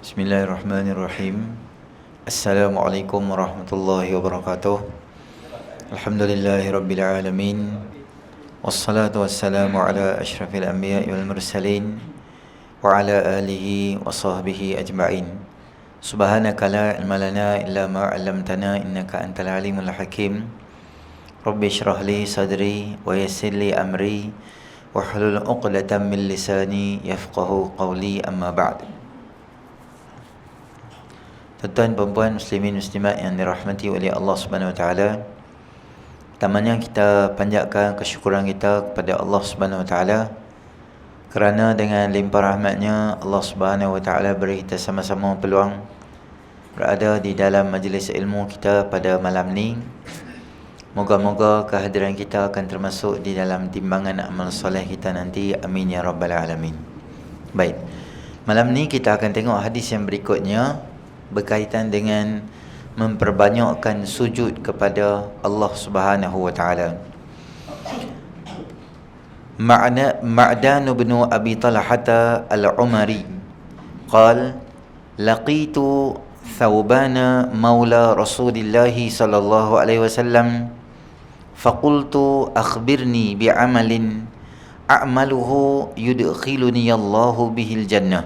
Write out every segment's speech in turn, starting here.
Bismillahirrahmanirrahim. Assalamualaikum warahmatullahi wabarakatuh. Alhamdulillahirabbil alamin. Wassalatu wassalamu ala asyrafil anbiya'i wal mursalin wa ala alihi wa sahbihi ajma'in. Subhanaka la ilma lana illa ma 'allamtana innaka antal alimul hakim. Rabbi shrah li sadri wa yassir li amri wahlul 'uqdatam min lisani yafqahu qawli, amma ba'd. Tuan-tuan, perempuan, muslimin, muslimat yang dirahmati oleh Allah Subhanahu Wa Taala, pertamanya kita panjatkan kesyukuran kita kepada Allah Subhanahu Wa Taala kerana dengan limpah rahmatnya Allah Subhanahu Wa Taala beri kita sama-sama peluang berada di dalam majlis ilmu kita pada malam ni. Moga-moga kehadiran kita akan termasuk di dalam timbangan amal soleh kita nanti. Amin ya rabbal alamin. Baik, malam ni kita akan tengok hadis yang berikutnya berkaitan dengan memperbanyakkan sujud kepada Allah Subhanahu wa taala. Ma'dan bin Abi Talhah al-Umari qala laqitu Thawbana maula Rasulillah sallallahu alaihi wasallam faqultu akhbirni bi'amalin a'maluhu yudkhiluni Allahu bihil jannah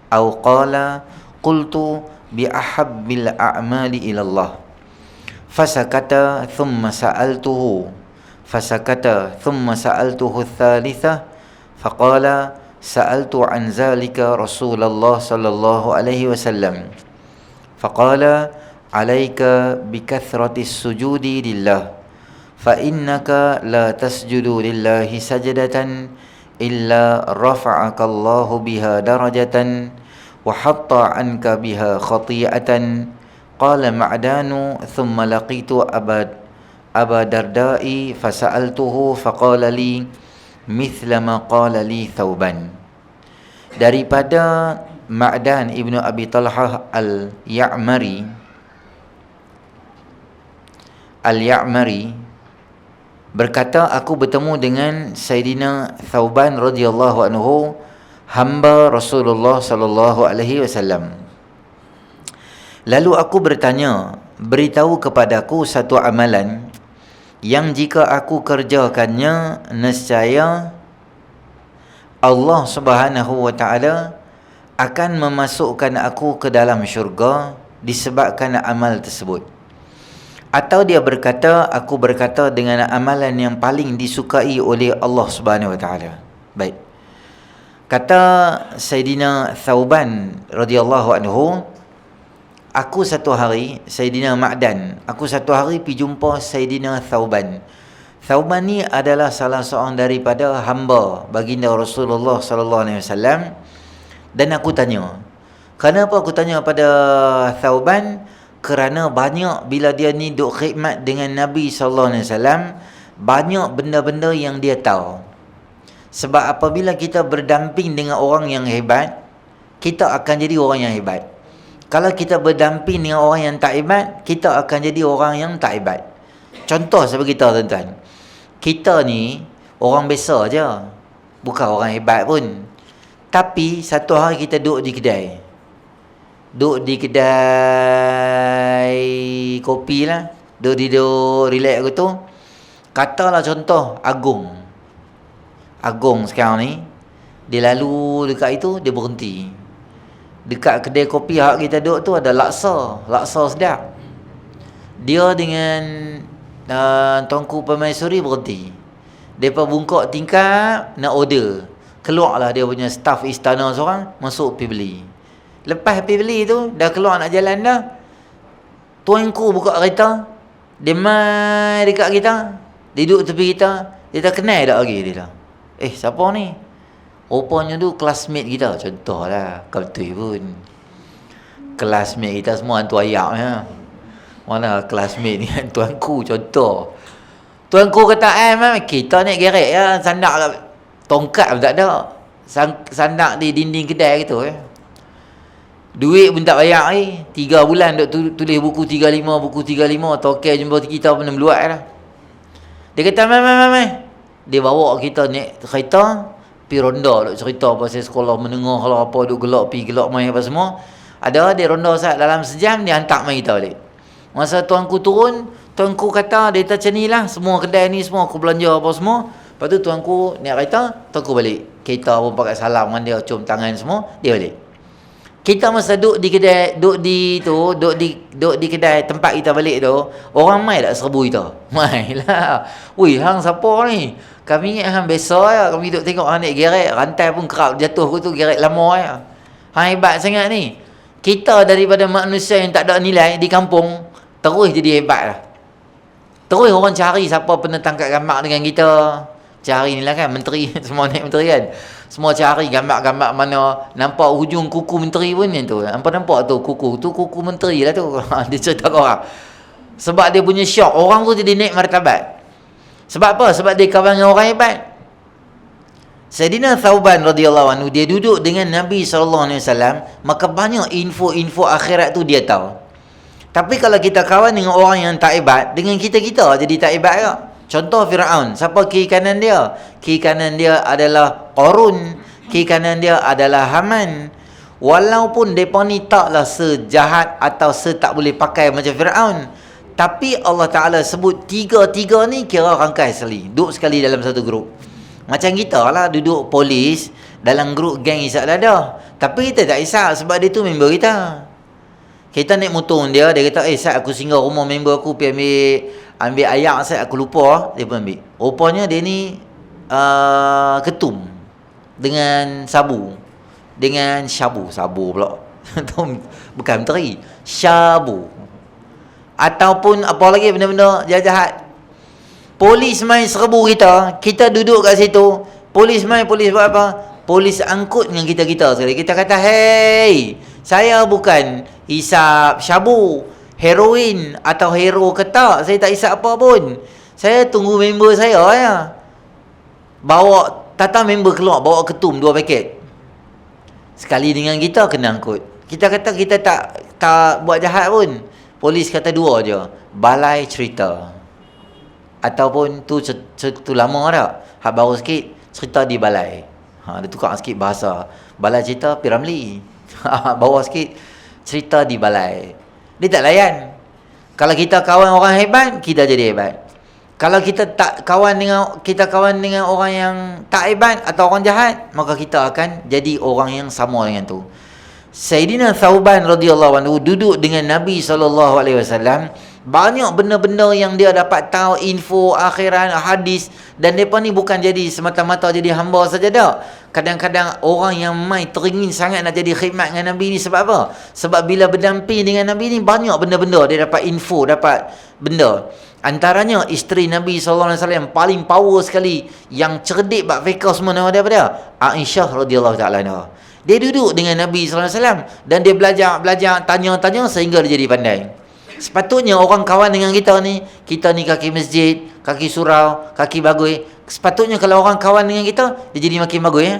aw qala qultu bi'ahabbil a'mali ilallah fasakata thumma sa'altuhu thalitha faqala sa'altu an zalika Rasulullah sallallahu alaihi wasallam faqala alayka bikathratis sujudi lillah fa innaka la tasjudu lillahi sajdatan illa rafa'aka Allahu biha darajatan wa hatta anka biha khati'atan. Qala Ma'danu thumma laqitu Aba Darda'i fasa'altuhu faqala li mithla ma qala li Thawban. Daripada Ma'dan ibnu Abi Talhah al-Ya'mari berkata, aku bertemu dengan Sayyidina Thawban radhiyallahu anhu, hamba Rasulullah sallallahu alaihi wasallam. Lalu aku bertanya, beritahu kepadaku satu amalan yang jika aku kerjakannya nescaya Allah Subhanahu wa taala akan memasukkan aku ke dalam syurga disebabkan amal tersebut. Atau dia berkata, aku berkata dengan amalan yang paling disukai oleh Allah Subhanahu wa taala. Baik. Kata Sayyidina Thawban radhiyallahu anhu, aku satu hari, Sayyidina Ma'dan, aku satu hari pergi jumpa Sayyidina Thawban. Thawban ni adalah salah seorang daripada hamba baginda Rasulullah sallallahu alaihi wasallam. Dan aku tanya, kenapa aku tanya pada Thawban? Kerana banyak bila dia ni duk khidmat dengan Nabi sallallahu alaihi wasallam, banyak benda-benda yang dia tahu. Sebab apabila kita berdamping dengan orang yang hebat, kita akan jadi orang yang hebat. Kalau kita berdamping dengan orang yang tak hebat, kita akan jadi orang yang tak hebat. Contoh seperti kita, tuan-tuan. Kita ni orang biasa je, bukan orang hebat pun. Tapi satu hari kita duduk di kedai. Duduk di kedai kopi lah. Duduk relax aku tu. Katalah contoh Agong sekarang ni, dia lalu dekat itu, dia berhenti. Dekat kedai kopi hak kita duduk tu ada laksa sedap. Dia dengan Tuanku Permaisuri berhenti. Depa bungkuk tingkap nak order. Keluarlah dia punya staff istana seorang, masuk pergi beli. Lepas pergi beli tu, dah keluar nak jalan dah, tuanku buka kereta, dia mai dekat kita, dia duduk tepi kita, dia tak kenal dah lagi dia dah. Siapa ni? Rupanya tu classmate kita. Contohlah, kau betul pun. Classmate kita semua hantu ayak ya. Mana classmate ni tuanku, contoh. Tuanku kata, kita ni gerek ya, sandak lah. Tongkat pun tak ada. Sandak di dinding kedai gitu ya. Duit pun tak bayar 3 bulan duk tulis buku 35, tokel jumpa kita pun meluat dah. Dia kata, mai. Dia bawa kita naik kereta, pergi ronda duk cerita pasal sekolah menengah lah apa, duk gelak pi gelak mai apa semua. Ada dia ronda Ustaz dalam sejam dia hantar mai kita balik. Masa tuanku turun, tuanku kata dia kata macam ni lah, semua kedai ni semua aku belanja apa semua. Lepas tu tuanku naik kereta, tuanku balik. Kita pun pakai salam dengan dia, cium tangan semua, dia balik. Kita masa duduk di kedai, duduk di kedai tempat kita balik tu, orang mai tak serbu kita. Mai lah. Wih, hang siapa ni? Kami ingat hang biasa ya, kami duduk tengok hang naik gerek, rantai pun kerap jatuh aku tu, gerek lama ya. Hang hebat sangat ni. Kita daripada manusia yang tak ada nilai di kampung, terus jadi hebat lah. Terus orang cari siapa pernah tangkap gambar dengan kita. Cari ni lah kan, menteri, semua naik menteri kan. Semua cari gambar-gambar mana nampak hujung kuku menteri pun yang tu. Nampak tu kuku menteri lah tu. Dia cerita ke orang. Sebab dia punya syok, orang tu jadi naik martabat. Sebab apa? Sebab dia kawan dengan orang hebat. Sayyidina Thauban radhiyallahu anhu, dia duduk dengan Nabi SAW, maka banyak info-info akhirat tu dia tahu. Tapi kalau kita kawan dengan orang yang tak hebat, dengan kita-kita jadi tak hebat ke? Contoh Fir'aun, siapa kiri kanan dia? Kiri kanan dia adalah Qarun, kiri kanan dia adalah Haman. Walaupun mereka ni taklah sejahat atau tak boleh pakai macam Fir'aun, tapi Allah Ta'ala sebut tiga-tiga ni kira rangkai sekali, duduk sekali dalam satu grup. Macam kita lah duduk polis dalam grup geng isap dadah, tapi kita tak isap sebab dia tu member kita. Kita naik motor dia kata, Sat, aku singgah rumah member aku, pergi ambil ayak Sat, aku lupa. Dia pun ambil. Rupanya dia ni ketum dengan sabu, dengan sabu pula. Bukan menteri, sabu. Ataupun apa lagi benda-benda jahat. Polis main serbu kita duduk kat situ. Polis buat apa? Polis angkut dengan kita sekali. Kita kata, hey, saya bukan hisap syabu, heroin atau hero ke tak. Saya tak hisap apa pun. Saya tunggu member saya ya. Bawa, tata member keluar, bawa ketum 2 paket. Sekali dengan kita kena angkut. Kita kata kita tak buat jahat pun. Polis kata 2 je. Balai cerita. Ataupun tu lama tak? Hak baru sikit, cerita di balai. Dia tukar sikit bahasa. Balai cerita Piramli. Bawah sikit, cerita di balai. Dia tak layan. Kalau kita kawan orang hebat, kita jadi hebat. Kalau kita kawan dengan orang yang tak hebat atau orang jahat, maka kita akan jadi orang yang sama dengan tu. Sayyidina Thauban radhiyallahu anhu duduk dengan Nabi SAW. Banyak benda-benda yang dia dapat tahu, info akhirat, hadis. Dan mereka ni bukan jadi semata-mata jadi hamba saja dah. Kadang-kadang orang yang mai teringin sangat nak jadi khidmat dengan Nabi ni sebab apa? Sebab bila berdamping dengan Nabi ni banyak benda-benda dia dapat info, dapat benda. Antaranya isteri Nabi SAW yang paling power sekali, yang cerdik bab fiqh semua, nama dia apa? Aisyah radhiyallahu ta'ala anha. Dia duduk dengan Nabi SAW dan dia belajar, tanya-tanya sehingga dia jadi pandai. Sepatutnya orang kawan dengan kita ni kaki masjid, kaki surau, kaki bagui. Sepatutnya kalau orang kawan dengan kita, dia jadi makin bagus ya.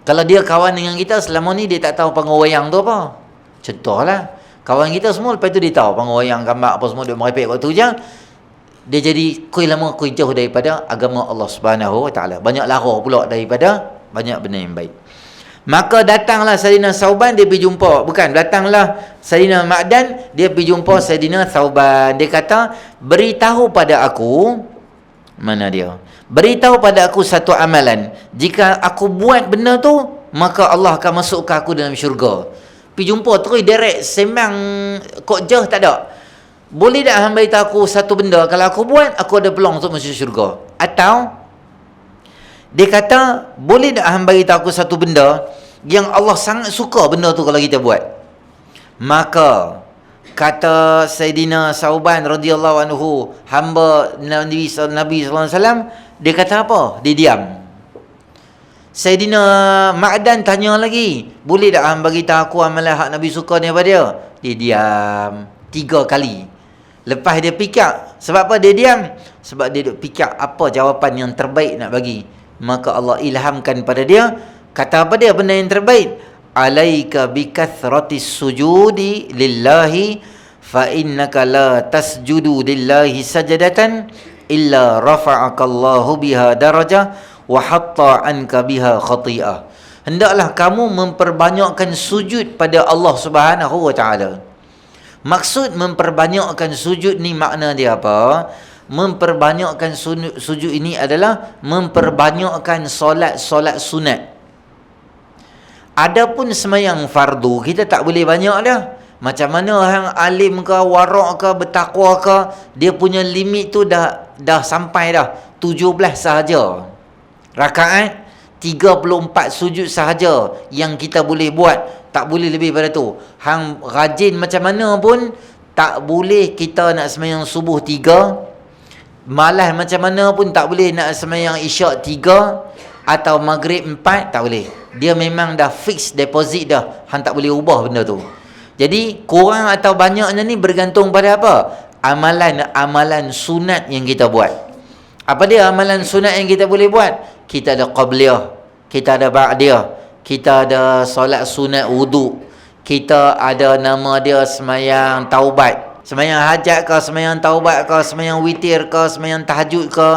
Kalau dia kawan dengan kita selama ni dia tak tahu panggung wayang tu apa. Contohlah, kawan kita semua lepas tu dia tahu panggung wayang, gambar apa semua, dia merepek waktu je. Dia jadi kuih jauh daripada agama Allah Subhanahu Wa Taala. Banyak lara pula daripada banyak benda yang baik. Maka datanglah Sayyidina Thauban, dia pergi jumpa. Datanglah Sayyidina Ma'dan, dia pergi jumpa Sayyidina Thauban. Dia kata, beritahu pada aku, mana dia? Beritahu pada aku satu amalan. Jika aku buat benda tu, maka Allah akan masukkan aku dalam syurga. Pergi jumpa, terus direct, sembang, kok jauh tak ada. Boleh tak hang beritahu aku satu benda, kalau aku buat, aku ada peluang untuk masuk syurga? Atau dia kata, boleh tak hang beritahu aku satu benda yang Allah sangat suka benda tu kalau kita buat? Maka kata Sayyidina Thauban radhiyallahu anhu, hamba Nabi SAW, dia kata apa? Dia diam. Sayyidina Ma'dan tanya lagi, boleh tak hang beritahu aku amalan hak Nabi suka ni apa dia? Dia diam 3 kali. Lepas dia fikir. Sebab apa dia diam? Sebab dia duk fikir apa jawapan yang terbaik nak bagi. Maka Allah ilhamkan pada dia, kata apa dia benda yang terbaik? Alaika bikathratis sujudi lillahi fa innaka la tasjudu lillahi sajadatan illa rafa'akallahu biha darajah wa hatta anka biha khati'ah. hendaklah kamu memperbanyakkan sujud pada Allah Subhanahu wa taala. Maksud memperbanyakkan sujud ni makna dia apa? Memperbanyakkan sujud ini adalah memperbanyakkan solat-solat sunat. Adapun semayang fardu, kita tak boleh banyak dah. Macam mana orang alim ke, warak ke, bertakwa ke, dia punya limit tu dah sampai dah 17 sahaja rakaat, 34 sujud sahaja yang kita boleh buat, tak boleh lebih pada tu. Hang rajin macam mana pun tak boleh kita nak semayang subuh 3, malas macam mana pun tak boleh nak semayang isyak 3 atau maghrib 4, tak boleh. Dia memang dah fix deposit dah, hang tak boleh ubah benda tu. Jadi kurang atau banyaknya ni bergantung pada apa? Amalan sunat yang kita buat. Apa dia amalan sunat yang kita boleh buat? Kita ada qabliyah, kita ada ba'diyah, kita ada solat sunat wudu, kita ada nama dia semayang taubat, semayang hajat ke, semayang taubat ke, semayang witir ke, semayang tahajud ke,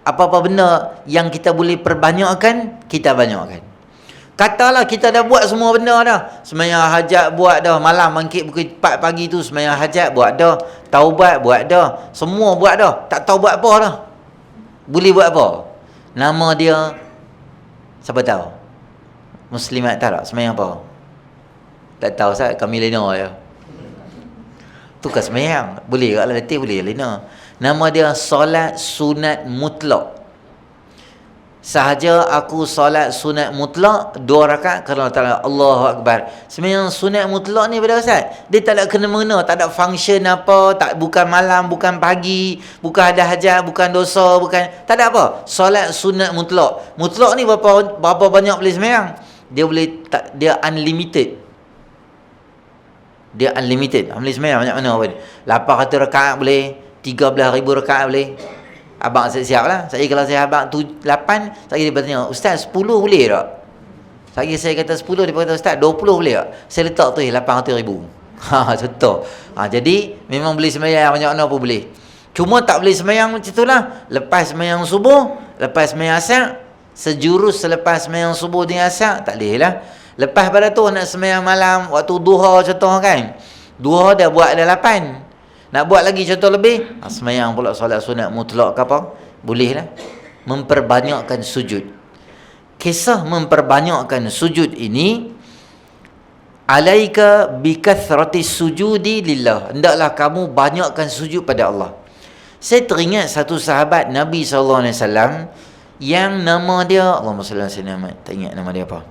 apa-apa benda yang kita boleh perbanyakkan, kita banyakkan. Katalah kita dah buat semua benda dah. Semayang hajat buat dah, malam bangkit pukul 4 pagi tu semayang hajat buat dah, taubat buat dah, semua buat dah. Tak tahu buat apa dah. Boleh buat apa? Nama dia siapa tahu? Muslimat tahu tak semayang apa? Tak tahu Ustaz, kami lena je. Tu kan semayang. Boleh kat lah letih, boleh lena. Nama dia solat sunat mutlak. Sahaja aku solat sunat mutlak 2 rakaat kerana ta'ala Allahu Akbar. Semayang sunat mutlak ni pada Ustaz, dia tak ada kena-mengena, tak ada function apa, bukan malam, bukan pagi, bukan ada hajat, bukan dosa, bukan, tak ada apa. Solat sunat mutlak. Mutlak ni berapa banyak boleh semayang? Dia boleh dia unlimited. Dia unlimited. Boleh semayang banyak mana pun. 800 rakaat boleh, 13,000 rakaat boleh. Abang siap-siap lah. Saya kalau saya abang 8, saya dia bertanya, Ustaz 10 boleh tak? Saya kata 10, dia kata Ustaz 20 boleh tak? Saya letak tu 800,000. Contoh. Jadi memang boleh semayang banyak mana pun boleh. Cuma tak boleh semayang macam tu lah. Lepas semayang subuh, lepas semayang asar, sejurus selepas semayang subuh dengan asar, tak boleh lah. Lepas pada tu nak semayang malam, waktu duha contoh kan. Duha dah buat ada 8. Nak buat lagi contoh lebih, semayang pula solat sunat mutlak ke apa, boleh lah. Memperbanyakkan sujud. Kisah memperbanyakkan sujud ini, alaika bikathrati sujudi lillah, hendaklah kamu banyakkan sujud pada Allah. Saya teringat satu sahabat Nabi SAW yang nama dia, Allahumma salli ala sayyidina Muhammad, tak ingat nama dia apa.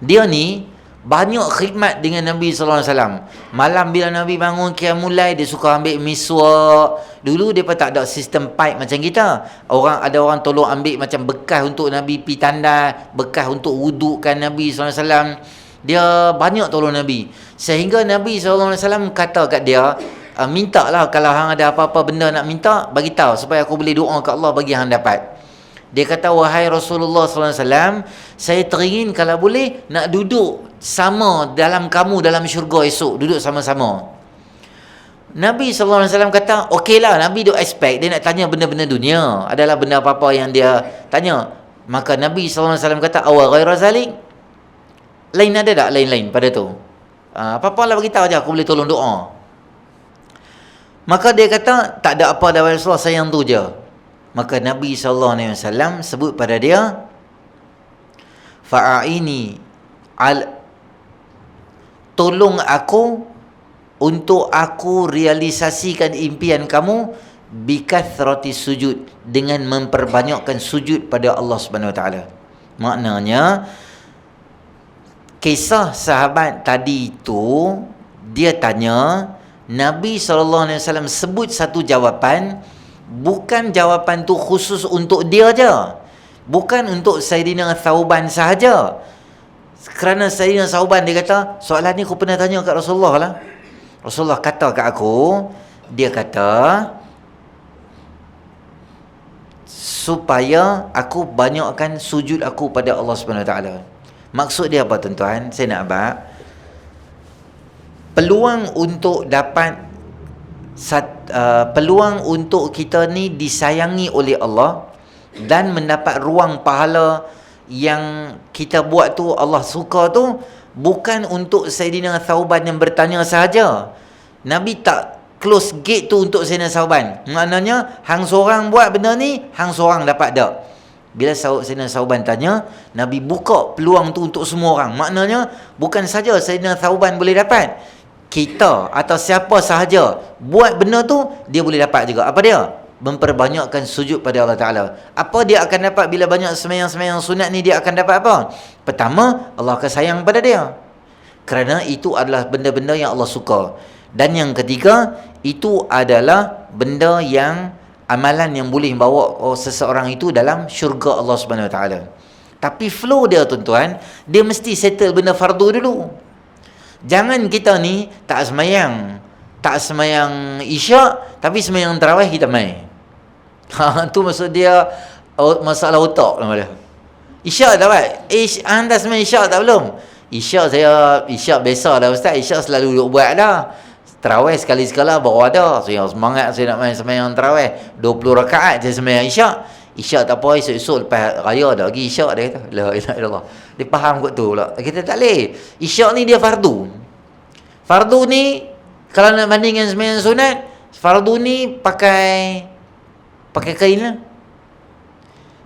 Dia ni banyak khidmat dengan Nabi SAW. Malam bila Nabi bangun qiyamul lail, dia suka ambil miswak. Dulu dia pun tak ada sistem pipe macam kita. Ada orang tolong ambil macam bekas untuk Nabi pi tandai, bekas untuk wudukkan Nabi SAW. Dia banyak tolong Nabi. Sehingga Nabi SAW kata kat dia, mintalah kalau hang ada apa-apa benda nak minta, bagi tahu supaya aku boleh doa kat Allah bagi hang dapat. Dia kata, wahai Rasulullah SAW, saya teringin kalau boleh nak duduk sama dalam kamu dalam syurga esok, duduk sama-sama. Nabi SAW kata, okeylah. Nabi duk expect dia nak tanya benda-benda dunia, adalah benda apa-apa yang dia tanya. Maka Nabi SAW kata, awal ghaira zalik, lain ada tak lain-lain pada tu? Apa-apa lah beritahu je, aku boleh tolong doa. Maka dia kata, tak ada apa dah Rasulullah, saya yang tu je. Maka Nabi SAW sebut pada dia, fa'aini tolong aku untuk aku realisasikan impian kamu bikathrati sujud, dengan memperbanyakkan sujud pada Allah Subhanahu Wa Taala. Maknanya kisah sahabat tadi itu, dia tanya, Nabi SAW sebut satu jawapan. Bukan jawapan tu khusus untuk dia je, bukan untuk Sayyidina Thauban sahaja. Kerana Sayyidina Thauban dia kata, soalan ni aku pernah tanya kat Rasulullah lah. Rasulullah kata kat aku, dia kata supaya aku banyakkan sujud aku pada Allah Subhanahu Wa Taala. Maksud dia apa tuan-tuan? Saya nak abang, peluang untuk dapat peluang untuk kita ni disayangi oleh Allah dan mendapat ruang pahala yang kita buat tu Allah suka tu bukan untuk Saidina Thauban yang bertanya sahaja. Nabi tak close gate tu untuk Saidina Thauban. Maknanya hang seorang buat benda ni, hang seorang dapat tak. Bila Saidina Thauban tanya, Nabi buka peluang tu untuk semua orang. Maknanya bukan saja Saidina Thauban boleh dapat, kita atau siapa sahaja buat benda tu dia boleh dapat juga. Apa dia? Memperbanyakkan sujud pada Allah Ta'ala. Apa dia akan dapat bila banyak semayang-semayang sunat ni? Dia akan dapat apa? Pertama, Allah akan sayang pada dia, kerana itu adalah benda-benda yang Allah suka. Dan yang ketiga, itu adalah benda yang amalan yang boleh bawa seseorang itu dalam syurga Allah Subhanahu Wa Ta'ala. Tapi flow dia tuan-tuan, dia mesti settle benda fardu dulu. Jangan kita ni tak semayang isyak, tapi semayang tarawih kita main. Tu maksud dia masalah otak nama dia. Isyak tak buat? Anda semayang isyak tak belum? Isyak biasa dah ustaz. Isyak selalu duk buat dah. Tarawih sekali-sekala baru ada. Saya semangat saya nak main semayang tarawih 20 rakaat saya semayang isyak. Isyak tak apa, esok-esok lepas raya dah lagi isyak, dia kata la ilaha illallah. Dia faham kot tu pula. Kita tak boleh. Isyak ni dia fardu. Fardu ni kalau nak bandingkan semayang sunat, fardu ni pakai kain lah.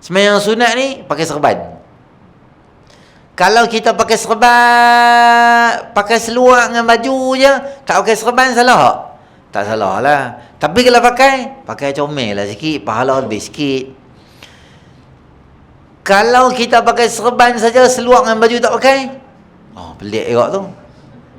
Semayang sunat ni pakai serban. Kalau kita pakai serban, pakai seluar dengan baju je, tak pakai serban, salah tak? Salah lah. Tapi kalau pakai comel lah sikit, pahala lebih sikit. Kalau kita pakai serban saja, seluar dengan baju tak pakai, pelik juga tu.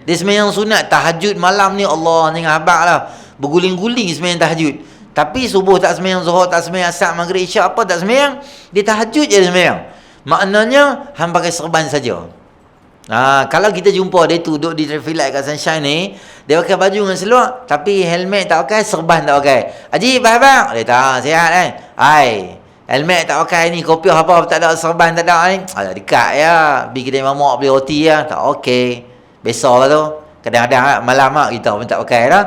Dia semayang sunat, tahajud malam ni, Allah ni habaq lah, berguling-guling semayang tahajud. Tapi subuh tak semayang, zuhur tak semayang, asar, maghrib, isyak apa tak semayang, dia tahajud je dia semayang. Maknanya hang pakai serban saja. Kalau kita jumpa dia tu duduk di traffic light kat Sunshine ni, dia pakai baju dengan seluar, tapi helmet tak pakai, serban tak pakai. Haji, bang, dia tak sihat kan? Helmet tak pakai ni, kopiah apa tak ada, serban tak ada ni. Dekat ya, pergi kedai mamak beli roti ya, tak okey. Biasalah tu. Kadang-kadang malam kita pun tak pakai dah.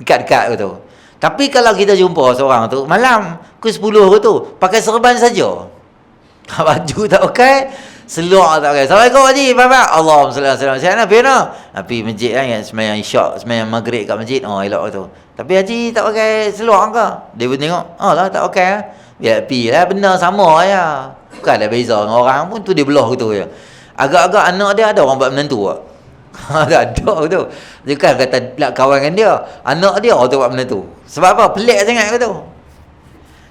Dekat-dekat tu. Tapi kalau kita jumpa seorang tu malam pukul 10 tu pakai serban saja. Baju tak pakai, seluar tak pakai. Assalamualaikum haji, bapa. Allahumma salli alaihi wasallam. Sihat nak pergi masjid kan, sembahyang isyak, sembahyang maghrib kat masjid. Elok tu. Tapi haji tak pakai seluar ke? Dia pun tengok, lah tak pakai. Biar pergi lah, benda sama ya. Bukan ada beza dengan orang pun, tu dia belah gitu je. Agak-agak anak dia ada orang buat menantu tak? Tak ada tu. Dia kan kata pula kawan dengan dia, anak dia orang tu buat benda tu. Sebab apa? Pelik sangat ke tu.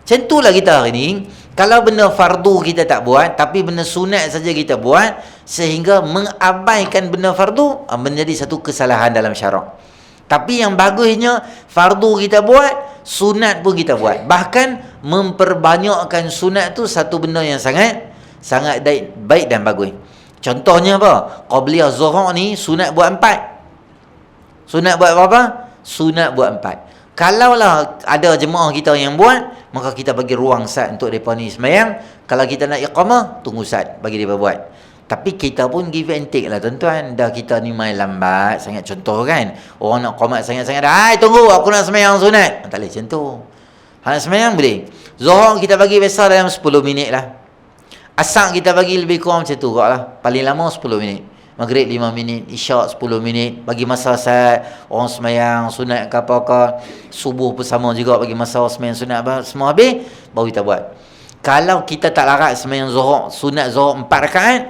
Macam itulah kita hari ni. Kalau benda fardu kita tak buat, tapi benda sunat saja kita buat, sehingga mengabaikan benda fardu, menjadi satu kesalahan dalam syarak. Tapi yang bagusnya, fardu kita buat, sunat pun kita buat. Bahkan memperbanyakkan sunat tu satu benda yang sangat baik dan bagus. Contohnya apa? Qabliyah zuhur ni sunat buat 4. Sunat buat berapa? Sunat buat 4. Kalaulah ada jemaah kita yang buat, maka kita bagi ruang sat untuk mereka ni semayang. Kalau kita nak iqamah, tunggu sat bagi dia buat. Tapi kita pun give and take lah tuan-tuan. Dah kita ni main lambat sangat, contoh kan, orang nak qamat sangat-sangat dah, tunggu aku nak semayang sunat. Tak boleh macam tu. Nak semayang boleh. Zuhur kita bagi biasa dalam 10 minit lah. Asar kita bagi lebih kurang macam tu kot lah. Paling lama 10 minit. Maghrib 5 minit. Isyak 10 minit. Bagi masa saat orang semayang sunat ke apa-apa. Subuh pun sama juga bagi masa orang semayang sunat apa. Semua habis, baru kita buat. Kalau kita tak larat semayang zuhur, sunat zuhur 4 rakaat,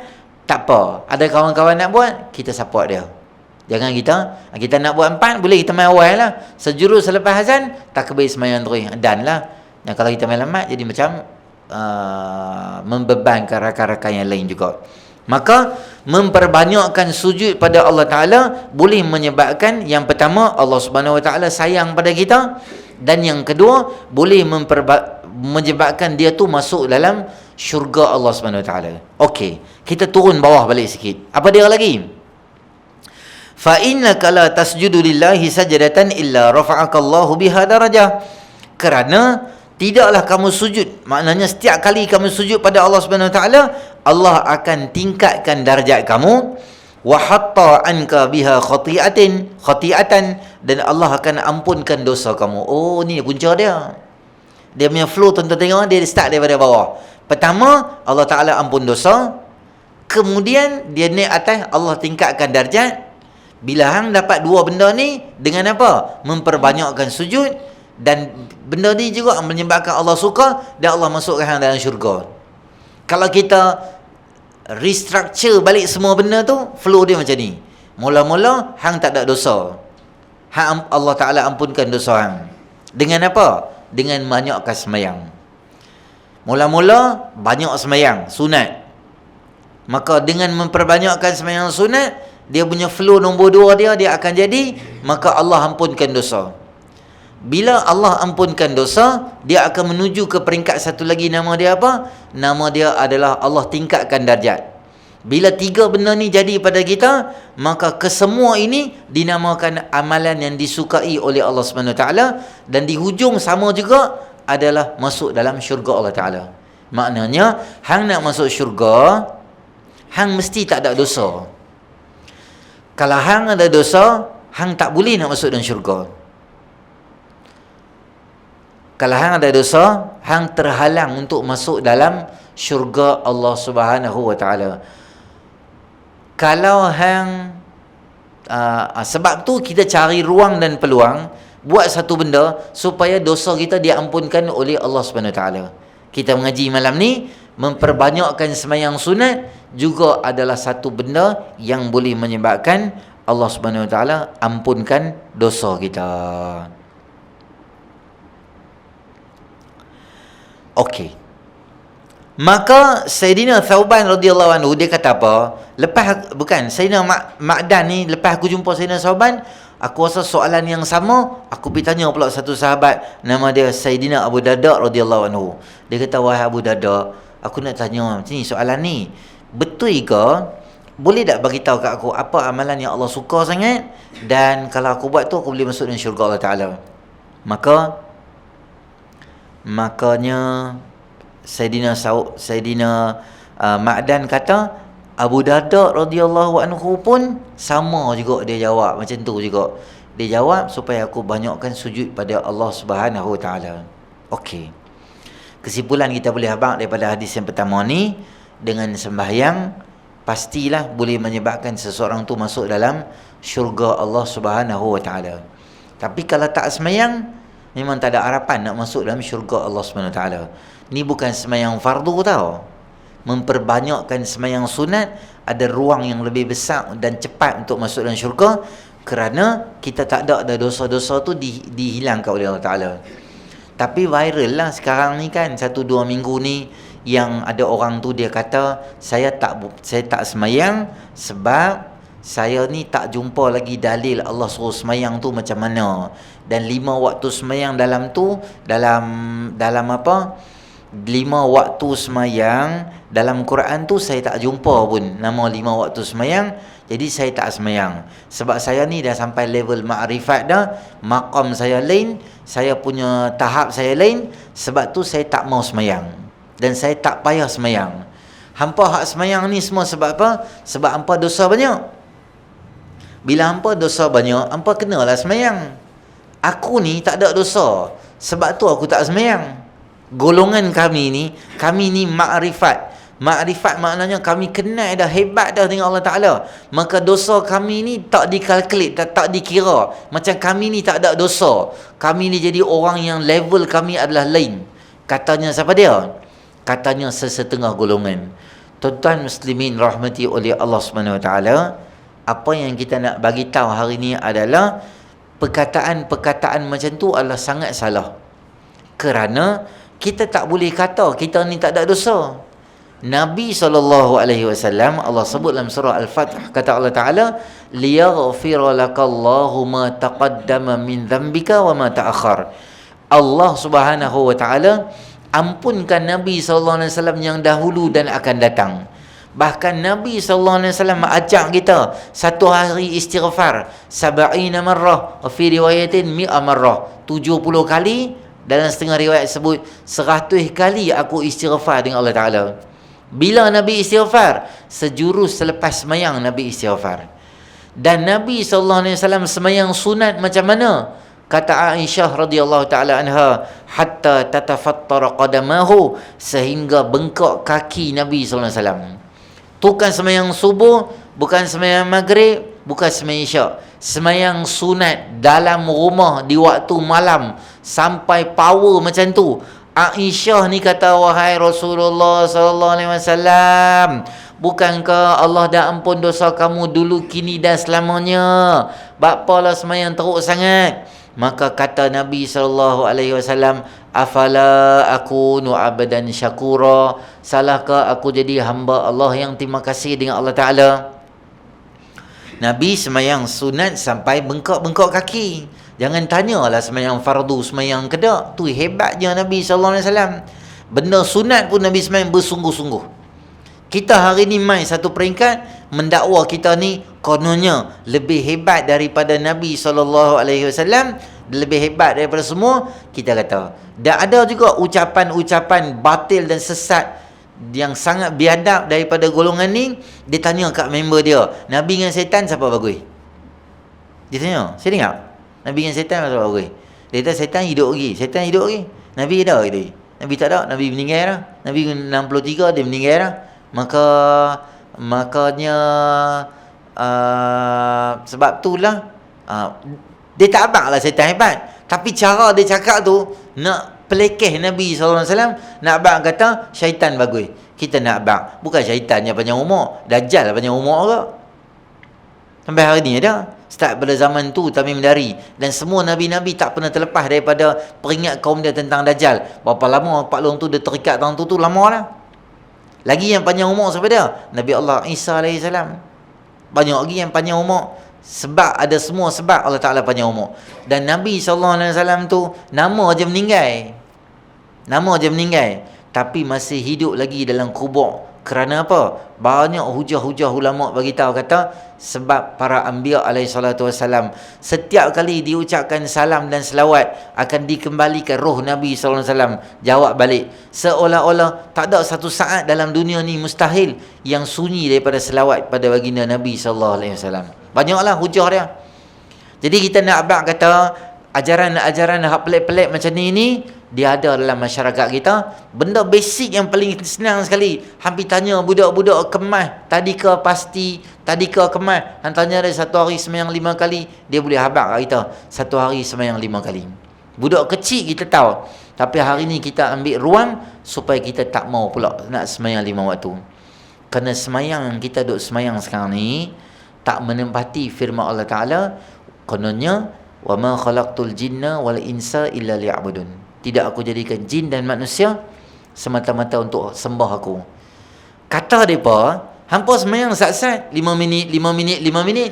tak apa. Ada kawan-kawan nak buat, kita support dia. Jangan kita nak buat 4, boleh kita main awal lah. Sejurus selepas azan, tak kebiri semayang terus. Dan lah. Dan kalau kita main lambat, jadi macam membebankan rakan-rakan yang lain juga. Maka memperbanyakkan sujud pada Allah Ta'ala boleh menyebabkan, yang pertama, Allah Subhanahu Wa Ta'ala sayang pada kita, dan yang kedua, boleh menyebabkan dia tu masuk dalam syurga Allah Subhanahu Wa Ta'ala. Okey, kita turun bawah balik sikit. Apa dia lagi? Fa innaka la tasjudu lillahi sajdatan illa rafa'aka Allahu biha darajah. Kerana tidaklah kamu sujud, maknanya setiap kali kamu sujud pada Allah Subhanahu Wa Taala, Allah akan tingkatkan darjat kamu. Wa hatta anka biha khati'atan, dan Allah akan ampunkan dosa kamu. Oh, ni punca dia. Dia punya flow tuan-tuan tengok, dia start daripada bawah. Pertama, Allah Ta'ala ampun dosa. Kemudian dia naik atas, Allah tingkatkan darjat. Bila hang dapat dua benda ni, dengan apa? Memperbanyakkan sujud. Dan benda ni juga menyebabkan Allah suka, dan Allah masukkan hang dalam syurga. Kalau kita restructure balik semua benda tu, flow dia macam ni. Mula-mula hang tak ada dosa, Allah Ta'ala ampunkan dosa hang. Dengan apa? Dengan banyakkan semayang. Mula-mula banyak semayang sunat, maka dengan memperbanyakkan semayang sunat, dia punya flow nombor 2 dia akan jadi, maka Allah ampunkan dosa. Bila Allah ampunkan dosa, dia akan menuju ke peringkat satu lagi. Nama dia apa? Nama dia adalah Allah tingkatkan darjat. Bila 3 benda ni jadi pada kita, maka kesemua ini dinamakan amalan yang disukai oleh Allah SWT. Dan di hujung sama juga adalah masuk dalam syurga Allah Ta'ala. Maknanya, hang nak masuk syurga, hang mesti tak ada dosa. Kalau hang ada dosa, hang tak boleh nak masuk dalam syurga. Kalau hang ada dosa, hang terhalang untuk masuk dalam syurga Allah Subhanahu Wa Ta'ala. Kalau hang sebab tu kita cari ruang dan peluang buat satu benda supaya dosa kita diampunkan oleh Allah Subhanahu Wa Ta'ala. Kita mengaji malam ni, memperbanyakkan sembahyang sunat juga adalah satu benda yang boleh menyebabkan Allah Subhanahu Wa Ta'ala ampunkan dosa kita. Okey. Maka Sayyidina Thauban radhiyallahu anhu dia kata apa? Lepas Sayyidina Ma'dan ni, lepas aku jumpa Sayyidina Thauban, aku rasa soalan yang sama, aku pergi tanya pula satu sahabat nama dia Sayyidina Abu Darda radhiyallahu anhu. Dia kata, wahai Abu Darda, aku nak tanya macam ni, soalan ni betul ke? Boleh tak bagi tahu kat aku apa amalan yang Allah suka sangat, dan kalau aku buat tu aku boleh masuk dalam syurga Allah Ta'ala? Makanya Sayyidina Ma'dan kata, Abu Darda radhiyallahu anhu pun sama juga dia jawab macam tu juga. Dia jawab supaya aku banyakkan sujud pada Allah Subhanahu Wa Ta'ala. Okey. Kesimpulan kita boleh habaq daripada hadis yang pertama ni, dengan sembahyang pastilah boleh menyebabkan seseorang tu masuk dalam syurga Allah Subhanahu Wa Ta'ala. Tapi kalau tak sembahyang, memang tak ada harapan nak masuk dalam syurga Allah Subhanahu Wa Ta'ala. Ni bukan sembahyang fardu tau. Memperbanyakkan sembahyang sunat ada ruang yang lebih besar dan cepat untuk masuk dalam syurga, kerana kita tak ada dosa-dosa tu dihilangkan oleh Allah Ta'ala. Tapi viral lah sekarang ni kan, 1-2 minggu ni, yang ada orang tu dia kata, saya tak sembahyang sebab saya ni tak jumpa lagi dalil Allah suruh sembahyang tu macam mana. Dan 5 waktu sembahyang dalam tu, dalam apa? 5 waktu sembahyang dalam Quran tu saya tak jumpa pun nama 5 waktu sembahyang. Jadi saya tak sembahyang sebab saya ni dah sampai level ma'rifat dah, maqam saya lain, saya punya tahap saya lain. Sebab tu saya tak mau sembahyang dan saya tak payah sembahyang. Hampa hak sembahyang ni semua sebab apa? Sebab hampa dosa banyak. Bila hampa dosa banyak, hampa kenalah sembahyang. Aku ni tak ada dosa, sebab tu aku tak sembahyang. Golongan kami ni makrifat. Makrifat maknanya kami kenal dah, hebat dah dengan Allah Ta'ala. Maka dosa kami ni tak dikalkulate, tak dikira. Macam kami ni tak ada dosa. Kami ni jadi orang yang level kami adalah lain. Katanya siapa dia? Katanya sesetengah golongan. Tuan-tuan muslimin rahmati oleh Allah Subhanahu Wa Ta'ala, apa yang kita nak bagi tahu hari ni adalah perkataan-perkataan macam tu adalah sangat salah. Kerana kita tak boleh kata kita ni tak ada dosa. Nabi SAW, Allah sebut dalam surah Al-Fatih, kata Allah Ta'ala, liyaghfira lakallahu ma taqaddama min dhanbika wa ma ta'akhar. Allah Subhanahu Wa Ta'ala ampunkan Nabi SAW yang dahulu dan akan datang. Bahkan Nabi SAW ajak kita satu hari istighfar 70 marrah, fi riwayatin 100 marrah, 70 kali. Dalam setengah riwayat sebut 100 kali aku istighfar dengan Allah Ta'ala. Bila Nabi istighfar? Sejurus selepas semayang Nabi istighfar. Dan Nabi SAW semayang sunat macam mana? Kata Aisyah radhiyallahu taala anha, hatta tatafattara qadamahu, sehingga bengkak kaki Nabi sallallahu alaihi wasallam. Tu kan sembahyang subuh, bukan sembahyang maghrib, bukan sembahyang isyak. Sembahyang sunat dalam rumah di waktu malam sampai power macam tu. Aisyah ni kata, wahai Rasulullah sallallahu alaihi wasallam, bukankah Allah dah ampun dosa kamu dulu, kini dan selamanya? Bapalah sembahyang teruk sangat. Maka kata Nabi sallallahu alaihi wasallam, afala akunu abdan syakura, salahkah aku jadi hamba Allah yang terima kasih dengan Allah Taala? Nabi sembahyang sunat sampai bengkak-bengkak kaki. Jangan tanyalah sembahyang fardu, sembahyang kedak. Tu hebatnya Nabi sallallahu alaihi wasallam. Benda sunat pun Nabi sembahyang bersungguh-sungguh. Kita hari ni mai satu peringkat mendakwa kita ni kononnya lebih hebat daripada Nabi SAW, lebih hebat daripada semua. Kita kata dan ada juga ucapan-ucapan batil dan sesat yang sangat biadab daripada golongan ni. Dia tanya kat member dia, Nabi dengan setan siapa bagus? Dia tanya, saya dengar, Nabi dengan setan siapa bagus? Dia kata setan hidup lagi, setan hidup lagi, Nabi ada lagi. Nabi tak ada, Nabi meninggal dah. Nabi 63 dia meninggal dah. Makanya sebab itulah dia tak abang lah setan hebat, tapi cara dia cakap tu nak pelekeh Nabi SAW. Nak abang kata syaitan bagus, kita nak abang bukan syaitan yang panjang umur, Dajjal panjang umur ke. Sampai hari ni ada. Start pada zaman tu Tamim Dari, dan semua Nabi-Nabi tak pernah terlepas daripada peringat kaum dia tentang Dajjal. Berapa lama Pak Long tu dia terikat tangan tu lama lah. Lagi yang panjang umur siapa dia? Nabi Allah Isa AS. Banyak lagi yang panjang umur. Sebab ada semua sebab Allah Ta'ala panjang umur. Dan Nabi SAW tu nama je meninggal. Nama je meninggal, tapi masih hidup lagi dalam kubur. Kerana apa? Banyak hujah-hujah ulama bagi tahu kata sebab para anbiya alaihi salatu wasalam setiap kali diucapkan salam dan selawat akan dikembalikan roh Nabi sallallahu alaihi wasallam jawab balik, seolah-olah tak ada satu saat dalam dunia ni mustahil yang sunyi daripada selawat pada baginda Nabi sallallahu alaihi wasallam. Banyaklah hujah dia. Jadi kita nak abang kata ajaran-ajaran hak pelik-pelik macam ni dia ada dalam masyarakat kita. Benda basic yang paling senang sekali. Hampir tanya budak-budak kemas, tadi ke pasti, tadi ke kemas. Han tanya dia satu hari sembahyang 5 kali, dia boleh habaq kat kita satu hari sembahyang 5 kali. Budak kecil kita tahu, tapi hari ni kita ambil ruang supaya kita tak mau pula nak sembahyang 5 waktu. Kerana sembahyang yang kita duk sembahyang sekarang ni tak menempati firman Allah Ta'ala, kononnya wa ma khalaqtul jinna wal insa illa liya'budun. Tidak aku jadikan jin dan manusia semata-mata untuk sembah aku. Kata mereka, hampa semayang sat-sat 5 minit, 5 minit, 5 minit.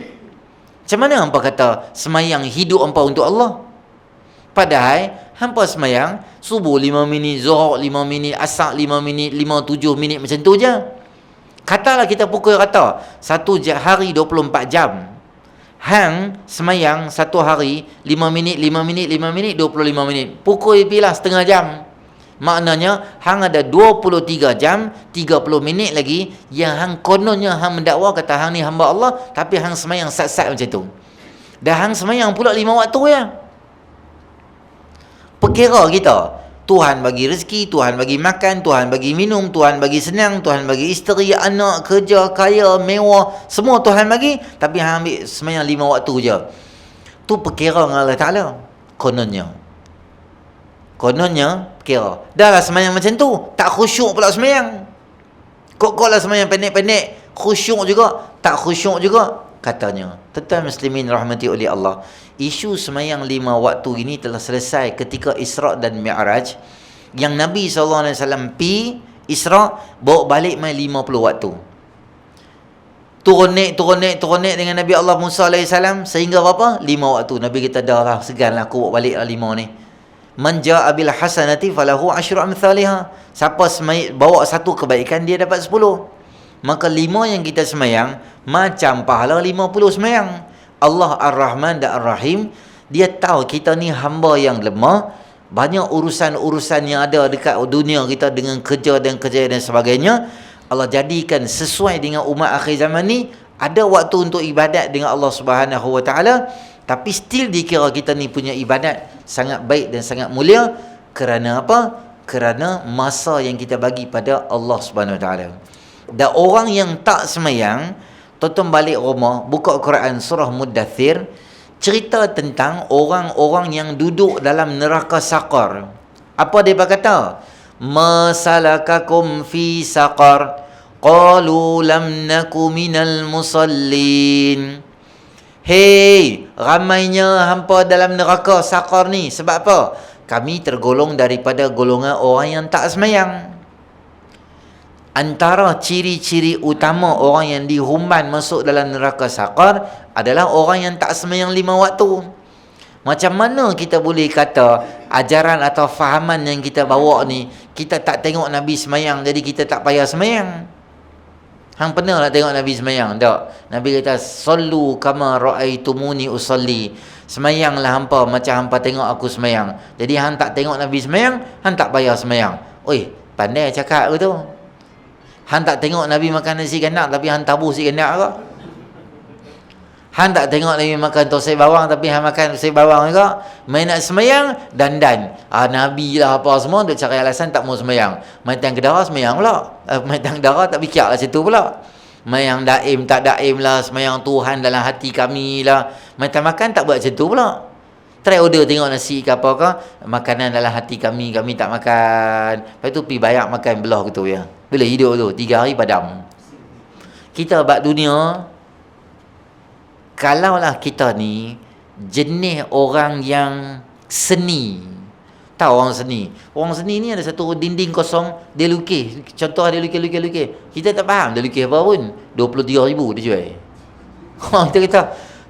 Macam mana hampa kata semayang hidup hampa untuk Allah? Padahal hampa semayang subuh 5 minit, zuhur 5 minit, asar 5 minit, 5-7 minit macam tu je. Katalah kita pukul rata satu hari 24 jam. Hang semayang satu hari 5 minit, 5 minit, 5 minit, 25 minit. Pukul pilah setengah jam. Maknanya hang ada 23 jam 30 minit lagi yang hang kononnya hang mendakwa kata hang ni hamba Allah, tapi hang semayang sat-sat macam tu. Dan hang semayang pula 5 waktu ya. Perkira kita, Tuhan bagi rezeki, Tuhan bagi makan, Tuhan bagi minum, Tuhan bagi senang, Tuhan bagi isteri, anak, kerja, kaya, mewah, semua Tuhan bagi, tapi hang ambil semayang 5 waktu je. Tu perkira dengan Allah Ta'ala. Kononnya perkira. Dah lah semayang macam tu, tak khusyuk pula semayang. Kok lah semayang pendek-pendek, khusyuk juga, tak khusyuk juga. Katanya, tuan muslimin rahmati oleh Allah, isu semayang 5 waktu ini telah selesai ketika Isra' dan Mi'raj, yang Nabi SAW pi Isra' bawa balik main 50 waktu. Turun naik dengan Nabi Allah Musa AS sehingga berapa? 5 waktu. Nabi kita dah lah, segan lah aku bawa balik lah 5 ni. Man ja'a bil hasanati falahu asyru amthaliha. Siapa bawa satu kebaikan, dia dapat 10. Maka 5 yang kita semayang macam pahala 50 semayang. Allah Ar-Rahman dan Ar-Rahim, dia tahu kita ni hamba yang lemah, banyak urusan-urusan yang ada dekat dunia kita dengan kerja dan sebagainya. Allah jadikan sesuai dengan umat akhir zaman ni ada waktu untuk ibadat dengan Allah Subhanahu Wa Taala, Tapi still dikira kita ni punya ibadat sangat baik dan sangat mulia. Kerana apa? Kerana masa yang kita bagi pada Allah Subhanahu Wa Taala. Dan orang yang tak semayang, tonton balik rumah, buka Quran surah Muddathir, cerita tentang orang-orang yang duduk dalam neraka Saqar. Apa dia berkata? Masalakakum fi saqar? Qalu lam naku minal musallin. Hei, ramainya hampa dalam neraka Saqar ni. Sebab apa? Kami tergolong daripada golongan orang yang tak semayang. Antara ciri-ciri utama orang yang dihuman masuk dalam neraka Saqar adalah orang yang tak semayang 5 waktu. Macam mana kita boleh kata ajaran atau fahaman yang kita bawa ni, kita tak tengok Nabi semayang, jadi kita tak payah semayang? Hang pernah tak tengok Nabi semayang? Tak. Nabi kata, sallu kama ra'aitumuni usalli. Semayanglah hampa macam hampa tengok aku semayang. Jadi hang tak tengok Nabi semayang, hang tak payah semayang. Oi, pandai cakap ke tu? Hang tak tengok Nabi makan nasi gandak tapi hang tabuh nasi gandak ke? Hang tak tengok Nabi makan tosai bawang tapi hang makan tosai bawang juga. Main nak semayang, dandan. Nabi lah apa semua, dia cari alasan tak mau semayang. Main tang kedara semayang pula. Main tang kedara tak fikir lah situ pula. Semayang daim tak daim lah, semayang Tuhan dalam hati kami lah. Main tang makan tak buat macam tu pula. Try order tengok nasi ke apa ke, makanan dalam hati kami, kami tak makan. Lepas tu pergi bayar makan belah gitu ya. Bila hidup tu 3 hari padam. Kita bab dunia, kalaulah kita ni jenis orang yang seni. Tahu orang seni? Orang seni ni ada satu dinding kosong, dia lukis. Contoh dia lukis. Kita tak faham dia lukis apa pun. 23,000 dia jual. Kita kata,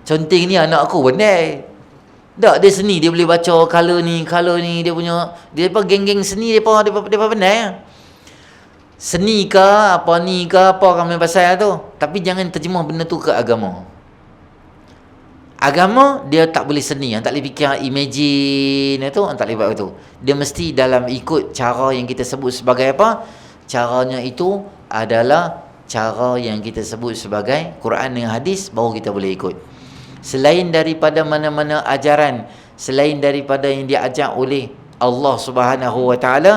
conteng ni anak aku pandai. Tak, dia seni, dia boleh baca color ni, dia punya, dia apa geng-geng seni dia pandai. Seni ke apa ni ke apa kami pasal tu. Tapi jangan terjemah benda tu ke agama. Agama dia tak boleh seni, tak boleh fikir imagine tu, tak boleh buat itu. Dia mesti dalam ikut cara yang kita sebut sebagai apa? Caranya itu adalah cara yang kita sebut sebagai Quran dan hadis, baru kita boleh ikut. Selain daripada mana-mana ajaran, selain daripada yang diajar oleh Allah Subhanahu Wa Taala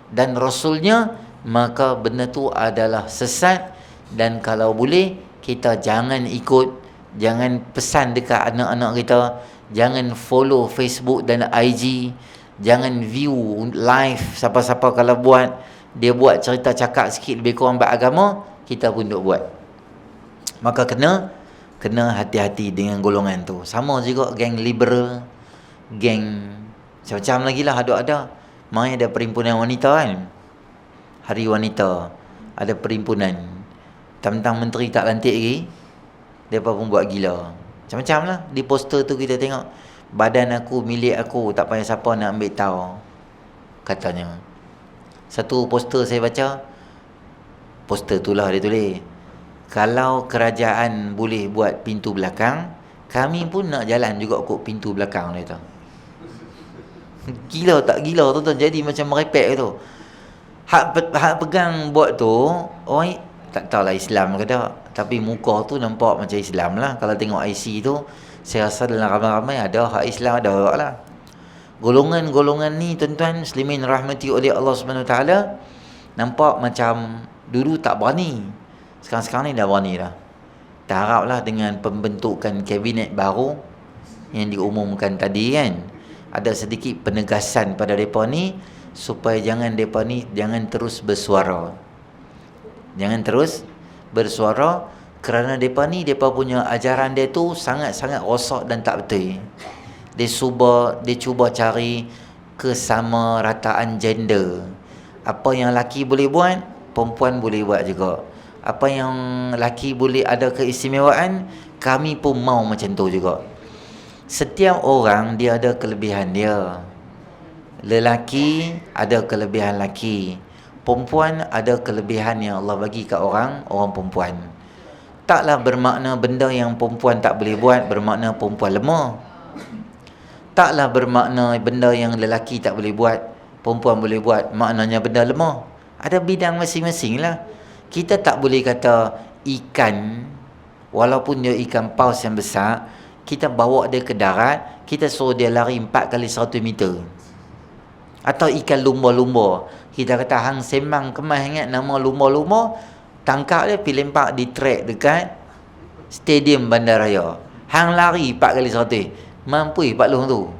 dan Rasulnya, maka benda tu adalah sesat. Dan kalau boleh kita jangan ikut. Jangan pesan dekat anak-anak kita, jangan follow Facebook dan IG, jangan view live siapa-siapa kalau buat, dia buat cerita cakap sikit lebih kurang bab agama, kita pun duk buat. Maka kena hati-hati dengan golongan tu. Sama juga geng liberal, geng macam-macam lagi lah ada. Mai ada perhimpunan wanita kan, hari wanita, ada perhimpunan. Tentang menteri tak lantik lagi, mereka pun buat gila. Macam-macam lah. Di poster tu kita tengok, badan aku, milik aku, tak payah siapa nak ambil tahu, katanya. Satu poster saya baca, poster tu lah dia tulis, kalau kerajaan boleh buat pintu belakang, kami pun nak jalan juga kot pintu belakang dia tu. Gila tak gila tu, jadi macam merepek tu. Hak pegang buat tu, orang tak tahulah Islam ke tak, tapi muka tu nampak macam Islam lah. Kalau tengok IC tu, saya rasa dalam ramai-ramai ada hak Islam, ada lah. Golongan-golongan ni tuan-tuan muslimin rahmati oleh Allah Subhanahu Wa Taala, nampak macam dulu tak berani, sekarang-sekarang ni dah berani dah. Kita haraplah dengan pembentukan kabinet baru yang diumumkan tadi kan, ada sedikit penegasan pada mereka ni, supaya mereka ni jangan terus bersuara. Jangan terus bersuara, kerana mereka punya ajaran dia tu sangat-sangat rosak dan tak betul. Dia cuba cari kesamarataan gender. Apa yang lelaki boleh buat, perempuan boleh buat juga. Apa yang lelaki boleh ada keistimewaan, kami pun mau macam tu juga. Setiap orang dia ada kelebihan dia. Lelaki ada kelebihan lelaki, perempuan ada kelebihan yang Allah bagi kat orang perempuan. Taklah bermakna benda yang perempuan tak boleh buat bermakna perempuan lemah. Taklah bermakna benda yang lelaki tak boleh buat perempuan boleh buat maknanya benda lemah. Ada bidang masing-masing lah. Kita tak boleh kata ikan, walaupun dia ikan paus yang besar, kita bawa dia ke darat, kita suruh dia lari 4 kali 100 meter. Atau ikan lumba-lumba, kita kata hang semang kemas ingat nama lumba-lumba, tangkap dia pergi lempak di track dekat stadium bandaraya. Hang lari 4 kali 100, mampu Pak Long tu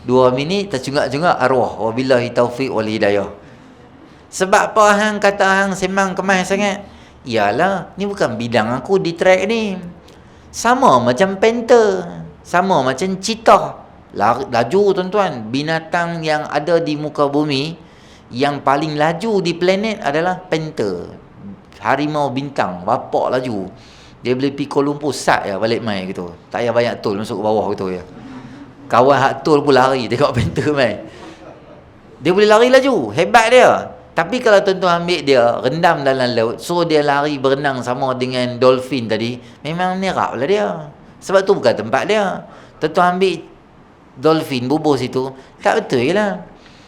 2 minit tercungak-cungak arwah, wabillahi taufiq wal hidayah. Sebab apa hang kata hang semang kemas sangat? Yalah, ni bukan bidang aku di track ni. Sama macam panther, sama macam cheetah. Laju tuan-tuan. Binatang yang ada di muka bumi yang paling laju di planet adalah panther. Harimau bintang, bapak laju. Dia boleh pergi Kuala Lumpur sat ya balik mai gitu. Tak payah banyak tol masuk ke bawah gitu ya. Kawan hak tol pun lari tengok panther mai. Dia boleh lari laju, hebat dia. Tapi kalau tuan-tuan ambil dia, rendam dalam laut, suruh dia lari berenang sama dengan dolphin tadi, memang nerap lah dia. Sebab tu bukan tempat dia. Tuan-tuan ambil dolphin, bubur situ, tak betul je lah.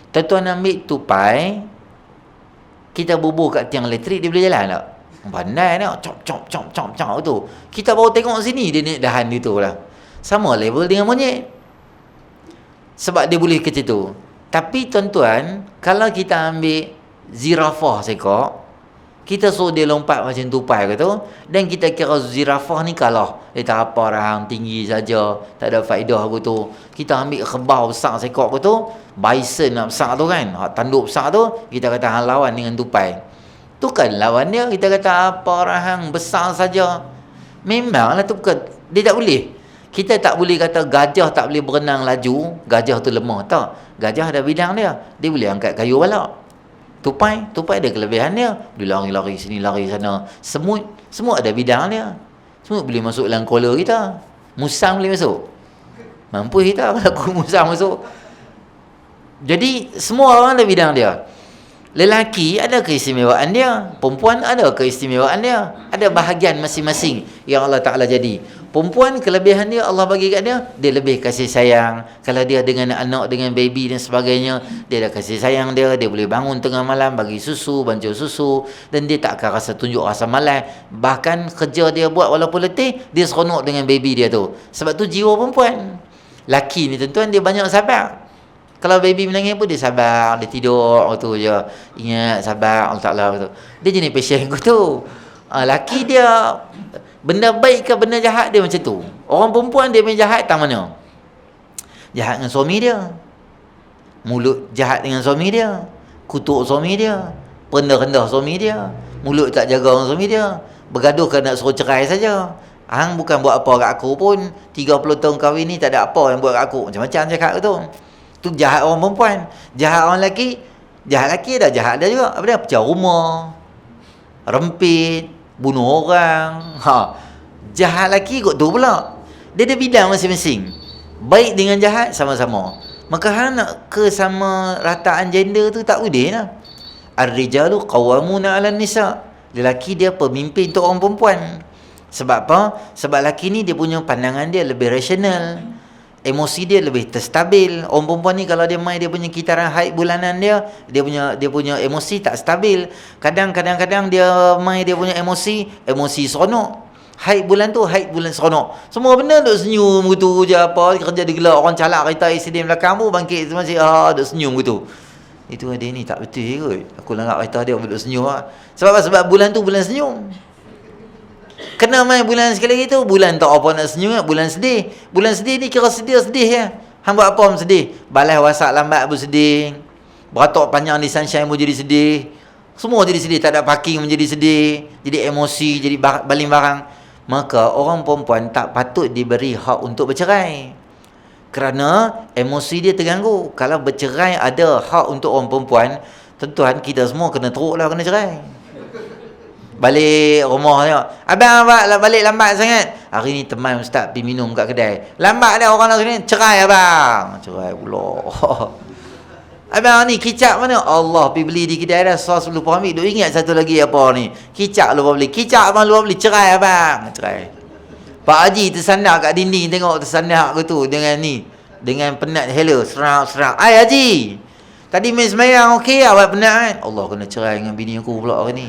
Tuan-tuan ambil tupai, kita bubur kat tiang elektrik, dia boleh jalan tak? Pandai nak, cop tu. Kita baru tengok sini, dia naik dahan gitu lah. Sama level dengan monyet. Sebab dia boleh ke situ. Tapi tuan-tuan, kalau kita ambil zirafah seekor, kita suruh dia lompat macam tupai ke tu, dan kita kira zirafah ni kalah, dia tak apa rahang tinggi saja, tak ada faedah ke tu. Kita ambil kerbau besar seekor ke tu, bison besar tu kan, tanduk besar tu, kita kata hang lawan dengan tupai. Tu kan lawan dia, kita kata apa rahang besar saja. Memanglah tu bukan, dia tak boleh. Kita tak boleh kata gajah tak boleh berenang laju, gajah tu lemah, tak. Gajah ada bidang dia, dia boleh angkat kayu balak. Tupai ada kelebihan dia. Dia lari-lari sini, lari sana. Semut ada bidang dia. Semut boleh masuk dalam kola kita. Musang boleh masuk. Mampu kita kalau musang masuk. Jadi semua orang ada bidang dia. Lelaki ada keistimewaan dia, perempuan ada keistimewaan dia. Ada bahagian masing-masing yang Allah Ta'ala jadi. Perempuan kelebihan dia Allah bagi kat dia, dia lebih kasih sayang. Kalau dia dengan anak, dengan baby dan sebagainya, dia dah kasih sayang dia. Dia boleh bangun tengah malam bagi susu, bancuh susu, dan dia tak akan rasa tunjuk rasa malas. Bahkan kerja dia buat walaupun letih, dia seronok dengan baby dia tu. Sebab tu jiwa perempuan. Laki ni tuan-tuan dia banyak sabar. Kalau baby menangis pun dia sabar, dia tidur tu je. Ingat sabar Allah Ta'ala tu. Dia jenis passion tu. Laki dia benda baik ke benda jahat dia macam tu. Orang perempuan dia main jahat tak mana? Jahat dengan suami dia. Mulut jahat dengan suami dia. Kutuk suami dia. Rendah-rendah suami dia. Mulut tak jaga dengan suami dia. Bergaduh kan nak suruh cerai saja. Hang bukan buat apa kat aku pun. 30 tahun kahwin ni tak ada apa yang buat kat aku. Macam-macam cakap tu. Tu jahat orang perempuan. Jahat orang lelaki. Jahat lelaki dah jahat dia juga. Apa dia? Pecah rumah. Rempit. Bunuh orang. Jahat lelaki kot tu pula. Dia ada bidang masing-masing. Baik dengan jahat sama-sama. Maka hang nak ke sama rataan gender tu tak boleh lah. Ar-rijalu qawwamuna 'alan nisa. Lelaki dia pemimpin untuk orang perempuan. Sebab apa? Sebab lelaki ni dia punya pandangan dia lebih rasional. Emosi dia lebih terstabil. Orang perempuan ni kalau dia main dia punya kitaran haid bulanan dia punya emosi tak stabil. Kadang-kadang dia main dia punya emosi seronok. Haid bulan tu haid bulan seronok. Semua benda duk senyum gitu je apa, kerja digelak orang calak kereta accident belakang pun bangkit masih duk senyum gitu. Itu dia ni tak betul kot. Aku langgar kereta dia duk senyum Sebab apa? Sebab bulan tu bulan senyum. Kena main bulan sekali gitu, bulan tak apa nak senyum, bulan sedih. Bulan sedih ni kira sedih ya. Hang buat apa sedih? Balas WhatsApp lambat pun sedih. Beratok panjang di sunshine pun jadi sedih. Semua jadi sedih, tak ada parking menjadi sedih. Jadi emosi, jadi baling barang. Maka orang perempuan tak patut diberi hak untuk bercerai. Kerana emosi dia terganggu. Kalau bercerai ada hak untuk orang perempuan, tuan-tuan kita semua kena teruk lah kena cerai. Balik rumah tengok, abang balik lambat sangat. Hari ni teman ustaz pergi minum kat kedai. Lambat dah orang nak sini, cerai abang. Cerai pula. Abang ni kicap mana? Allah pergi beli di kedai dah. Sos lupa ambil. Duk ingat satu lagi apa ni? Kicap lupa beli. Kicap abang lupa beli. Cerai abang. Cerai. Pak Haji tersandak kat dinding tengok tersandak ke tu dengan ni. Dengan penat hello. Serang. Ai Haji. Tadi main semayang okey awak penat kan? Allah kena cerai dengan bini aku pula hari ni.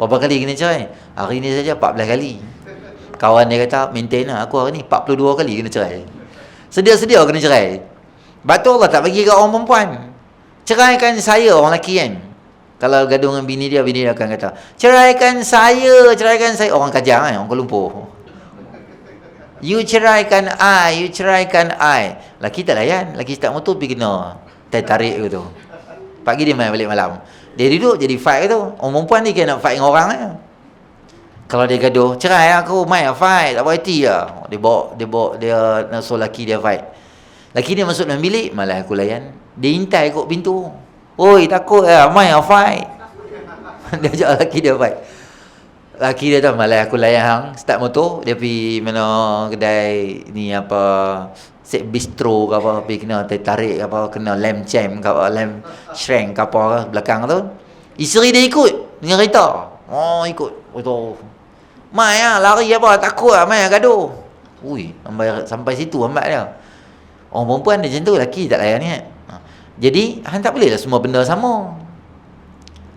Berapa kali kena cerai? Hari ni saja 14 kali. Kawan dia kata, maintain lah, aku hari ni 42 kali kena cerai. Sedia-sedia kena cerai. Sebab tu Allah tak bagi kat orang perempuan. Ceraikan saya, orang lelaki kan. Kalau gaduh dengan bini dia akan kata, ceraikan saya. Orang Kajar kan, orang Kuala Lumpur. You ceraikan I. Lelaki tak layan. Lelaki start motor pergi kena tarik tu. Pagi dia main balik malam. Dia duduk jadi fight tu. Orang perempuan ni kena nak fight dengan orang kan. Kalau dia gaduh, cerai aku, main fight, tak berhenti lah. Dia nak suruh lelaki dia fight. Lelaki dia masuk dalam bilik, malah aku layan. Dia hintai kot pintu. Oi, takut lah, main fight. Dia ajak lelaki dia fight. Lelaki dia tu, malah aku layan hang. Start motor, dia pergi mana kedai ni apa, set bistro ke apa, pergi kena tarik apa, kena lem jam ke apa, lem shrink ke apa belakang tu. Isteri dia ikut dengan kereta. Oh, ikut. Betul. Mai lah, lari apa, takut lah, mai gaduh. Ui, sampai situ lambat dia. Orang perempuan dia macam tu, lelaki tak layan ni. Jadi, hang tak boleh lah semua benda sama.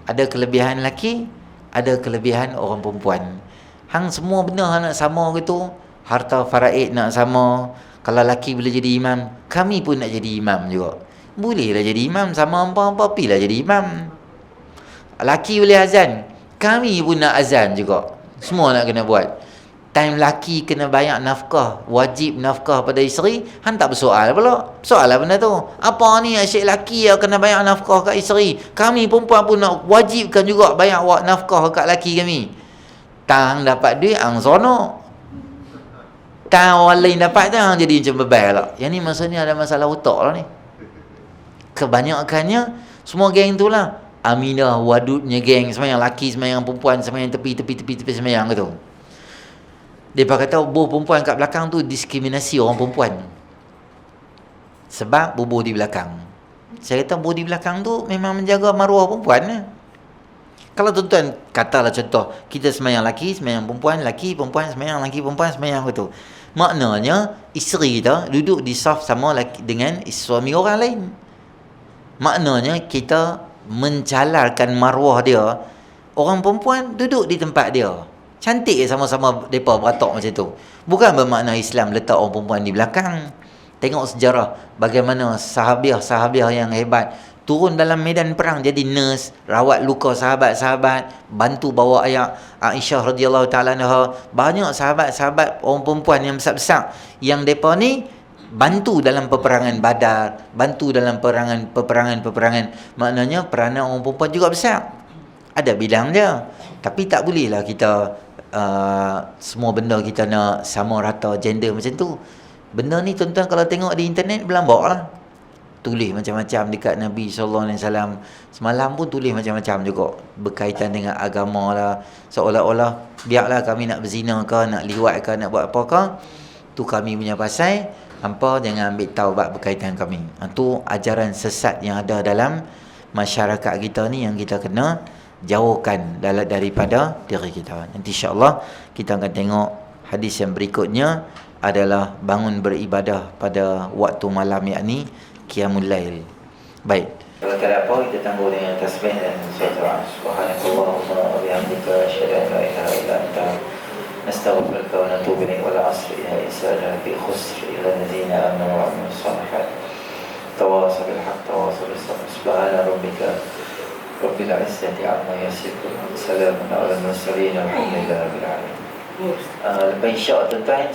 Ada kelebihan lelaki, ada kelebihan orang perempuan. Hang semua benda hang nak sama gitu, harta faraid nak sama. Kalau lelaki boleh jadi imam, kami pun nak jadi imam juga. Bolehlah jadi imam, sama apa-apa, pilah jadi imam. Lelaki boleh azan, kami pun nak azan juga. Semua nak kena buat. Time laki kena bayar nafkah, wajib nafkah pada isteri, hang tak bersoal pula. Soal lah benda tu. Apa ni asyik laki yang kena bayar nafkah kat isteri? Kami perempuan pun nak wajibkan juga bayar nafkah kat laki kami. Tang dapat duit, hang sono. Tang orang lain dapat tu, hang jadi macam bebal lah. Yang ni maksudnya ada masalah otak lah ni. Kebanyakannya, semua geng tu lah. Aminah, Wadudnya geng, semayang laki, semayang perempuan, semayang tepi semayang gitu. Dia kata bubuh perempuan kat belakang tu diskriminasi orang perempuan. Sebab bubuh di belakang. Saya kata bubuh di belakang tu memang menjaga maruah perempuan lah. Kalau tuan-tuan katalah contoh, kita semayang laki, semayang perempuan, laki, perempuan, semayang laki, perempuan, semayang gitu. Maknanya isteri kita duduk di saf sama dengan suami orang lain. Maknanya kita mencalarkan maruah dia. Orang perempuan duduk di tempat dia. Cantik sama-sama mereka beratok macam tu. Bukan bermakna Islam letak orang perempuan di belakang. Tengok sejarah bagaimana sahabiah yang hebat turun dalam medan perang jadi nurse, rawat luka sahabat-sahabat, bantu bawa ayah Aisyah radhiyallahu taala anha. Banyak sahabat-sahabat orang perempuan yang besar-besar yang depa ni bantu dalam peperangan Badar, bantu dalam peperangan. Maknanya peranan orang perempuan juga besar. Ada bidang dia. Tapi tak bolehlah kita semua benda kita nak sama rata gender macam tu. Benda ni tuan-tuan kalau tengok di internet berlambak lah. Tulis macam-macam dekat Nabi SAW. Semalam pun tulis macam-macam juga. Berkaitan dengan agama lah. Seolah-olah biarlah kami nak berzina ke, nak liwat ke, nak buat apa ke. Tu kami punya pasal. Hampa jangan ambil tahu bab berkaitan kami. Itu ajaran sesat yang ada dalam masyarakat kita ni yang kita kena jauhkan daripada diri kita. Nanti insya-Allah kita akan tengok hadis yang berikutnya adalah bangun beribadah pada waktu malam, yakni qiyamul lail. Baik. Kalau tak ada apa, kita tangguh dengan tasbih dan salawat. Subhanallah wa bihamdika asyhadu an la ilaha illa anta nastaghfiruka wa natubu ilaik. Wal 'asri inna al-insana lafi khusr illa alladhina amanu wa 'amilus shalihat tawasaw bil haqq tawasaw bis sabr. Subhana rabbika rabbil 'izzati 'amma yasifun, salamun 'alal mursalin, walhamdulillahi rabbil 'alamin. Lepas insya-Allah tuan-tuan